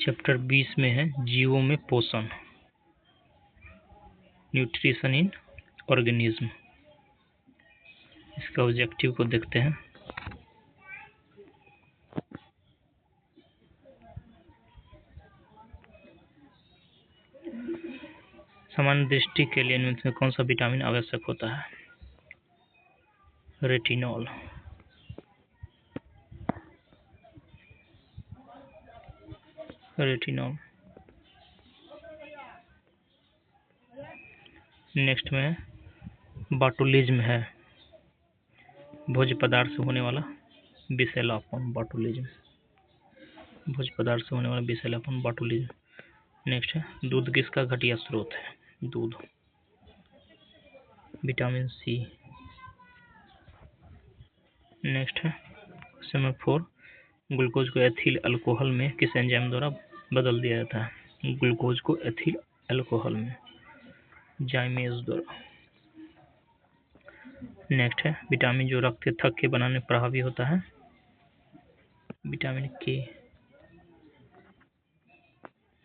Chapter 20 में है जीवों में पोषण, न्यूट्रिशन इन ऑर्गेनिज्म। इसका ऑब्जेक्टिव को देखते हैं। सामान्य दृष्टि के लिए निम्न में कौन सा विटामिन आवश्यक होता है? रेटिनॉल। रेटिनॉल। नेक्स्ट में बाटुलिज्म है, भोज्य पदार्थ से होने वाला विषैलापन, बाटुलिज्म। भोज्य पदार्थ से होने वाला विषैलापन, बाटुलिज्म। नेक्स्ट है दूध किसका घटिया स्रोत है? दूध। Vitamin C. नेक्स्ट है क्वेश्चन नंबर 4, ग्लूकोज को एथिल अल्कोहल में किस एंजाइम द्वारा बदल दिया जाता है? ग्लूकोज को एथिल अल्कोहल में जाइमेज द्वारा। नेक्स्ट है विटामिन जो रक्त के थक्के बनाने में प्रभावी होता है? विटामिन के।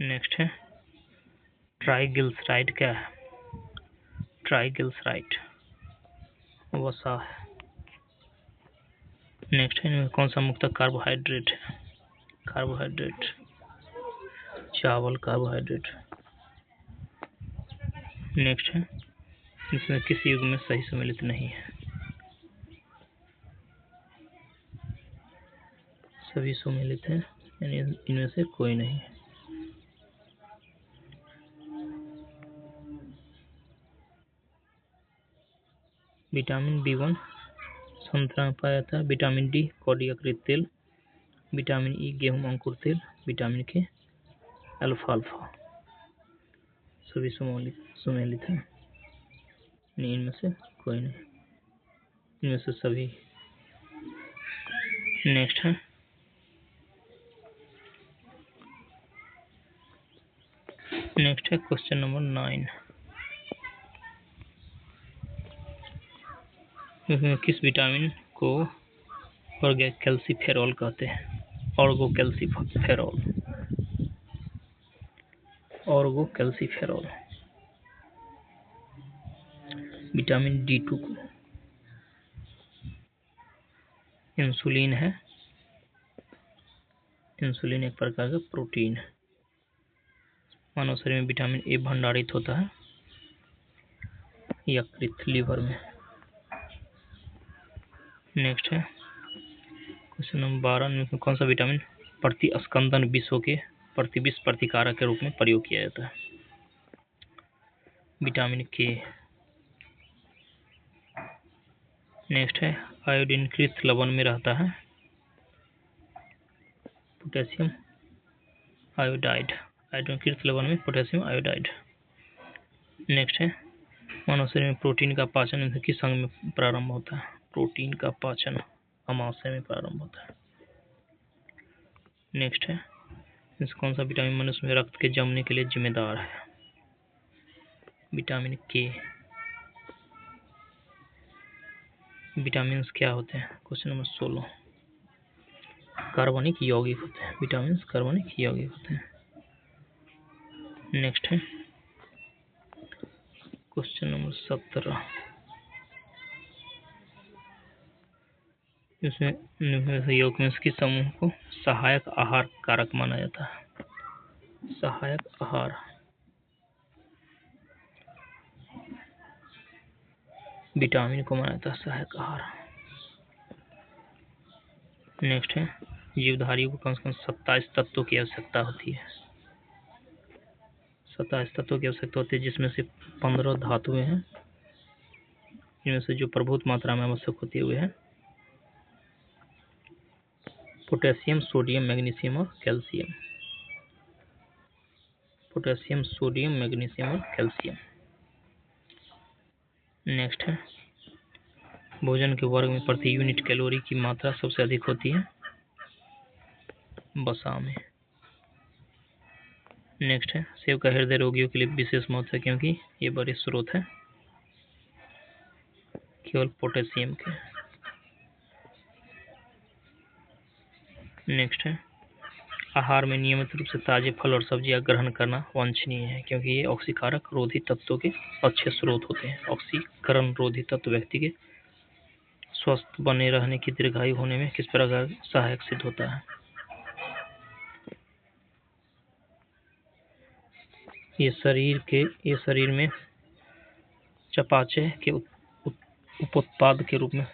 नेक्स्ट है ट्राइग्लिसराइड क्या है? ट्राइग्लिसराइड वसा है। नेक्स्ट है इनमें कौन सा मुक्त कार्बोहाइड्रेट है? कार्बोहाइड्रेट चावल, कार्बोहाइड्रेट। नेक्स्ट है इसमें किस युग में सही सम्मिलित नहीं है? सभी सम्मिलित है, यानी इनमें से कोई नहीं। विटामिन B1 संतरा में पाया जाता है, विटामिन डी कॉर्डियाकृत तेल, विटामिन ई गेहूं अंकुर तेल, विटामिन के अल्फाल्फा। सभी सम्मिलित है, नहीं इनमें से कोई नहीं, इनमें से सभी। नेक्स्ट है क्वेश्चन नंबर 9, इसमें किस विटामिन को ऑर्गोकैल्सिफेरॉल कहते हैं? ऑर्गोकैल्सिफेरॉल। ऑर्गोकैल्सिफेरॉल। विटामिन D2 को। इंसुलिन है, इंसुलिन एक प्रकार का प्रोटीन है। मानव शरीर में विटामिन ए भंडारित होता है यकृत, लीवर में। नेक्स्ट है क्वेश्चन नंबर 12 में कौन सा विटामिन प्रतिस्कंदन विषों के प्रतिविष प्रतिकारक के रूप में प्रयोग किया जाता है? विटामिन के। नेक्स्ट है आयोडीनकृत लवण में रहता है पोटेशियम आयोडाइड, आयोडीनकृत लवण में पोटेशियम आयोडाइड। नेक्स्ट है मानव शरीर में प्रोटीन का पाचन किस अंग में प्रारंभ होता है? प्रोटीन का पाचन अमाशय में प्रारंभ होता है। नेक्स्ट है इस कौन सा विटामिन मनुष्य में रक्त के जमने के लिए जिम्मेदार है? विटामिन के। विटामिन क्या होते हैं? क्वेश्चन नंबर 16, कार्बनिक यौगिक होते हैं। विटामिन कार्बनिक यौगिक होते हैं। नेक्स्ट है क्वेश्चन नंबर 17, इसमें यौगिक में किस समूह को सहायक आहार कारक माना जाता है? सहायक आहार। विटामिन को माना जाता है सहायक आहार। नेक्स्ट है जीवधारियों को कम से कम 27 तत्वों की आवश्यकता होती है। 27 तत्वों की आवश्यकता होती है, जिसमें से 15 धातुएं हैं। इनमें से जो प्रभुत मात्रा में आवश्यक होती है वे है पोटेशियम, सोडियम, मैग्नीशियम और कैल्शियम। पोटेशियम, सोडियम, मैग्नीशियम और कैल्शियम। नेक्स्ट है भोजन के वर्ग में प्रति यूनिट कैलोरी की मात्रा सबसे अधिक होती है वसा में। नेक्स्ट है सेब का हृदय रोगियों के लिए विशेष महत्व है क्योंकि ये बड़े स्रोत है केवल पोटेशियम के। नेक्स्ट है आहार में नियमित रूप से ताजे फल और सब्जियां ग्रहण करना वांछनीय है, क्योंकि ये ऑक्सीकारक रोधी तत्वों के अच्छे स्रोत होते हैं। ऑक्सीकरण रोधी तत्व व्यक्ति के स्वस्थ बने रहने की दीर्घायु होने में किस प्रकार सहायक सिद्ध होता है? ये शरीर में चयापचय के उपोत्पाद के रूप में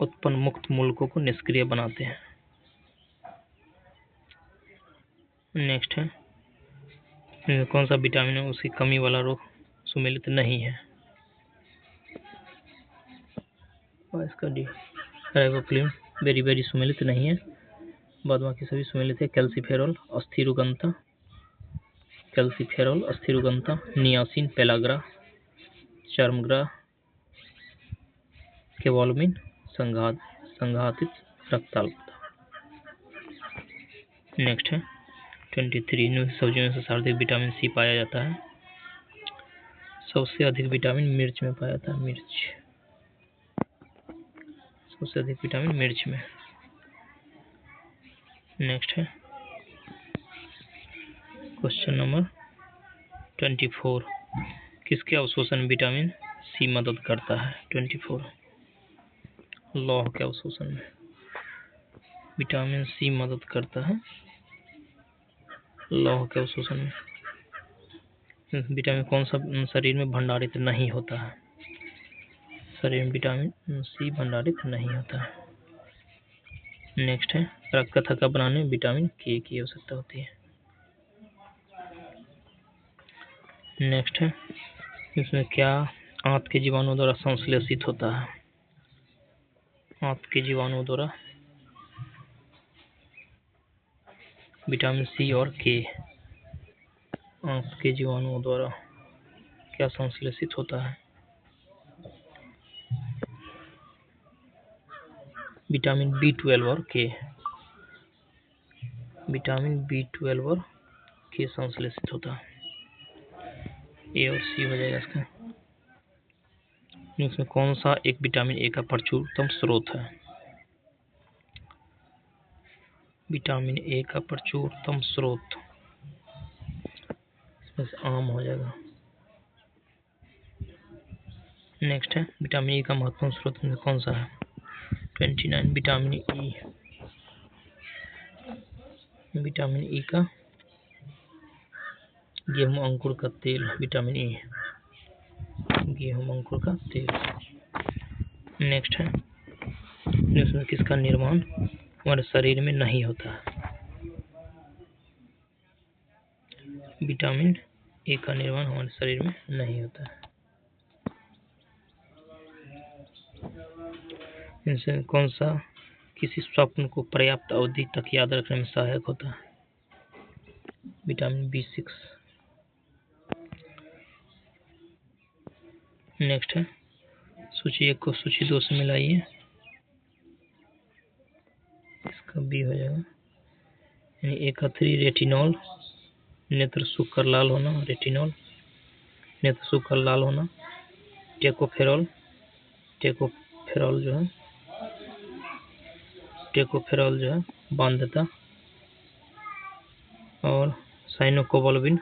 उत्पन्न मुक्त मूलकों को निष्क्रिय बनाते हैं। नेक्स्ट है, कौन सा विटामिन है उसकी कमी वाला रोग सुमेलित नहीं है? और इसका डी राइबोफ्लेविन बेरी सुमेलित नहीं है, बाद बाकी सभी सुमेलित है। कैल्सीफेरॉल अस्थिरुगंता, नियासिन, पेलाग्रा, चर्मग्रह, केवोल्मिन, संघातित रक्ताल्पता। नेक्स्ट है 23, सब्जियों में से सर्वाधिक विटामिन सी पाया जाता है। सबसे अधिक विटामिन मिर्च में पाया जाता है। सबसे अधिक विटामिन मिर्च में। नेक्स्ट है क्वेश्चन नंबर 24, किसके अवशोषण में विटामिन सी मदद करता है? 24, लौह के अवशोषण में विटामिन सी मदद करता है। लौह के अवशोषण में विटामिन कौन सा शरीर में भंडारित नहीं होता है? शरीर में विटामिन सी भंडारित नहीं होता है। नेक्स्ट है रक्त का थक्का बनाने में विटामिन के की आवश्यकता होती है। नेक्स्ट है इसमें क्या आंत के जीवाणु द्वारा संश्लेषित होता है? आंत के जीवाणु द्वारा विटामिन सी और के। आंत के जीवाणुओं द्वारा क्या संश्लेषित होता है? विटामिन B12 और के। विटामिन B12 और के संश्लेषित होता है। ए और सी हो जाएगा इसका। इसमें कौन सा एक विटामिन ए का प्रचुरतम स्रोत है? विटामिन ए का प्रचुरतम स्रोत इसमें से आम हो जाएगा। नेक्स्ट है विटामिन ई का महत्वपूर्ण स्रोत में कौन सा है? 29, विटामिन ई। विटामिन ई का गेहूं अंकुर का तेल। विटामिन ई गेहूं अंकुर का तेल। नेक्स्ट है इसमें किसका निर्माण हमारे शरीर में नहीं होता है? विटामिन ए का निर्माण हमारे शरीर में नहीं होता है। इनसे कौन सा किसी स्वप्न को पर्याप्त अवधि तक याद रखने में सहायक होता है? Vitamin B6। नेक्स्ट है सूची 1 को सूची 2 से मिलाइए। इसका बी हो जाएगा। यानी ए का 3 रेटिनॉल, नेत्र सूख लाल होना। रेटिनॉल नेत्र सूख लाल होना। टेकोफेरॉल जो है बांध्यता। और साइनोकोबाल्बिन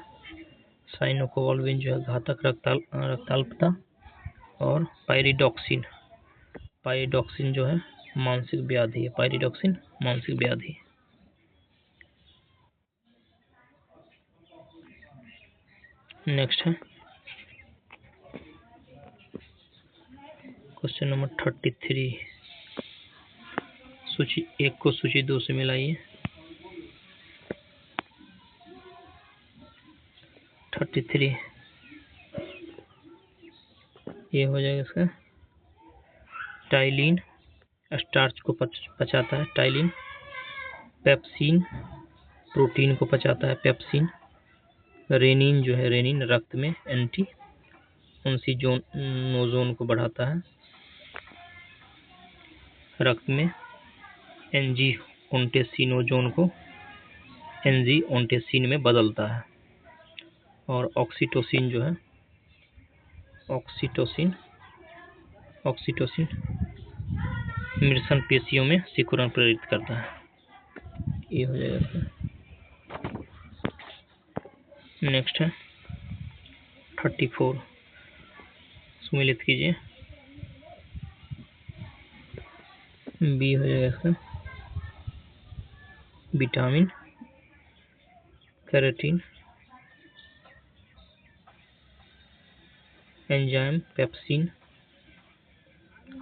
जो है घातक रक्ताल्पता। और पाइरिडॉक्सिन जो है मानसिक व्याधि है। पाइरिडॉक्सिन मानसिक व्याधि। नेक्स्ट है क्वेश्चन नंबर 33, सूची 1 को सूची 2 से मिलाइए। 33 ये हो जाएगा इसका। टाइलिन स्टार्च को पचाता है। टाइलिन। पेप्सिन प्रोटीन को पचाता है। पेप्सिन। रेनिन जो है रेनिन रक्त में एंटी ओंसिजोन को बढ़ाता है। रक्त में एंजियोटेंसिनोजोन को एंजियोटेंसिन में बदलता है। और ऑक्सीटोसिन जो है ऑक्सीटोसिन मृषण पेशियों में सिकुड़न प्रेरित करता है। ये हो जाएगा। नेक्स्ट है 34, सुमिलित कीजिए। बी हो जाएगा इसका vitamin, carotene, enzyme, pepsin,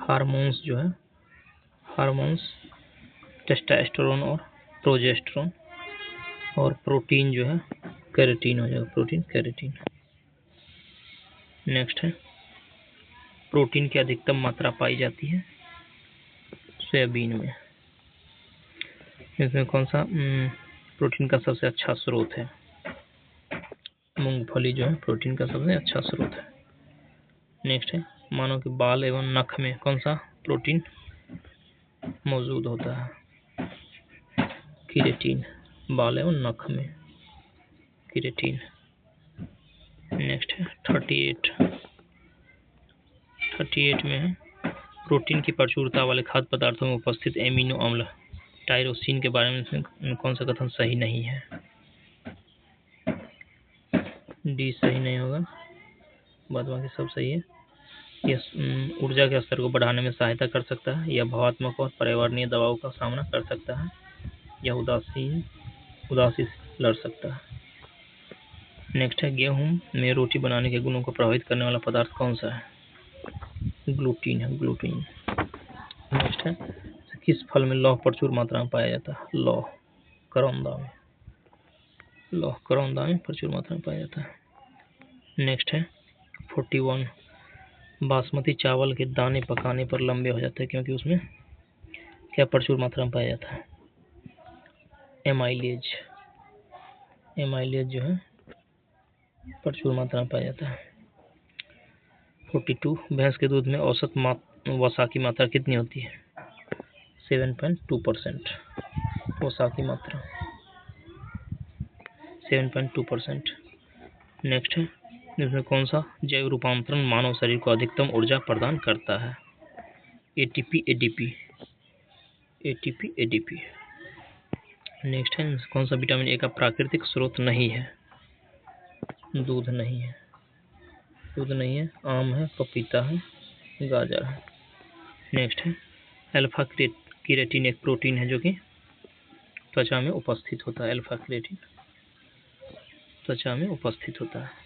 hormones जो है हार्मोन्स, टेस्टोस्टेरोन और प्रोजेस्टेरोन, और प्रोटीन जो है कैरोटीन हो जाएगा, प्रोटीन कैरोटीन। नेक्स्ट है प्रोटीन की अधिकतम मात्रा पाई जाती है सोयाबीन में। इसमें कौन सा प्रोटीन का सबसे अच्छा स्रोत है? मूंगफली जो है प्रोटीन का सबसे अच्छा स्रोत है। नेक्स्ट है मानव के बाल एवं नख में कौन सा प्रोटीन मौजूद होता है? केराटिन, बाल एवं नख में केराटिन। नेक्स्ट है 38 में है प्रोटीन की प्रचुरता वाले खाद्य पदार्थों में उपस्थित एमिनो अम्ल टायरोसिन के बारे में कौन सा कथन सही नहीं है? डी सही नहीं होगा, बाद बाकी सब सही है। यह ऊर्जा के स्तर को बढ़ाने में सहायता कर सकता है, यह भावात्मक और पर्यावरणीय दबाव का सामना कर सकता है, यह उदासी लड़ सकता है। नेक्स्ट है गेहूं में रोटी बनाने के गुणों को प्रभावित करने वाला पदार्थ कौन सा है? ग्लूटीन है, ग्लूटीन। नेक्स्ट है किस फल में लौह प्रचुर मात्रा में पाया जाता है? लौह करौंदा में, लौह करौंदा में प्रचुर मात्रा में पाया जाता है। नेक्स्ट है 41 बासमती चावल के दाने पकाने पर लंबे हो जाते हैं क्योंकि उसमें क्या प्रचुर मात्रा में पाया जाता है? एमाइलेज, एमाइलेज जो है प्रचुर मात्रा में पाया जाता है। 42 भैंस के दूध में औसत वसा की मात्रा कितनी होती है? 7.2%। वसा की मात्रा 7.2%। नेक्स्ट है इसमें कौन सा जैव रूपांतरण मानव शरीर को अधिकतम ऊर्जा प्रदान करता है? ATP, ADP, ATP, ADP. Next है कौन सा विटामिन ए का प्राकृतिक स्रोत नहीं है? दूध नहीं है, दूध नहीं है, आम है, पपीता है, गाजर है। नेक्स्ट है अल्फा केराटिन एक प्रोटीन है जो कि त्वचा में उपस्थित होता है। अल्फा केराटिन त्वचा में उपस्थित होता है।